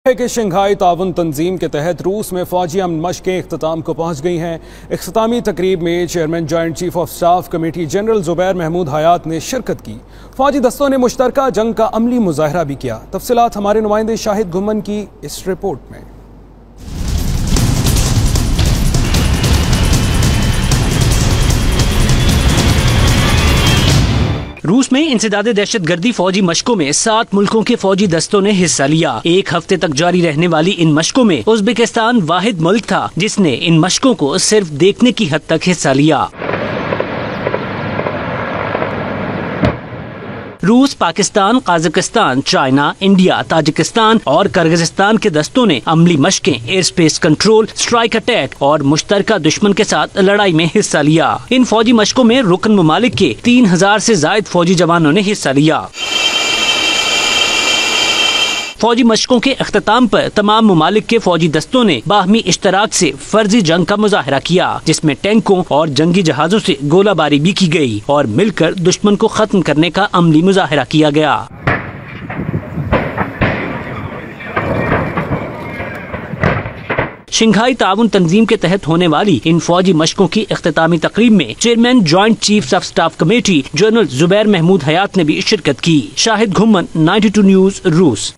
कि शंघाई ताउन तंजीम के तहत रूस में फौजी अमन मशकें इख्तिताम को पहुंच गई हैं। इख्तितामी तकरीब में chairman joint chief of staff committee general Zubair Mahmood Hayat ने शिरकत की। फौजी दस्तों ने मुश्तरका जंग का अमली मुजाहरा भी किया। तफसीलात हमारे नुमाइंदे शाहिद घुम्मन की इस रिपोर्ट में। रूस में इंसदादे दहशतगर्दी फौजी मशकों में 7 मुल्कों के फौजी दस्तों ने हिस्सा लिया। 1 हफ्ते तक जारी रहने वाली इन मशकों में उज़्बेकिस्तान वाहिद मुल्क था जिसने इन मशकों को सिर्फ देखने की हद तक हिस्सा लिया। रूस, Pakistan, Kazakhstan, China, India, Tajikistan और किर्गिस्तान के दस्तों ने अमली मशकें, air space control, strike attack और मुश्तरका दुश्मन के साथ लड़ाई में हिस्सा लिया। इन फौजी मशकों में रुकन ममालिक के 3000 से जायद फौजी जवानों ने हिस्सा लिया। फौजी मशकों के अख्ताम पर तमाम ममालिक के फौजी दस्तों ने बाहमी इश्तराक से फर्जी जंग का मुजाहरा किया, जिसमें टैंकों और जंगी जहाजों से गोलाबारी भी की गई और मिलकर दुश्मन को खत्म करने का अमली मुजाहरा किया गया। शंघाई ताउन तंजीम के तहत होने वाली इन फौजी मशकों की इख्तितामी तकरीब में chairman joint chief of staff committee general Zubair Mahmood Hayat ने भी शिरकत की। शाहिद घुम्मन, 92 न्यूज़, रूस।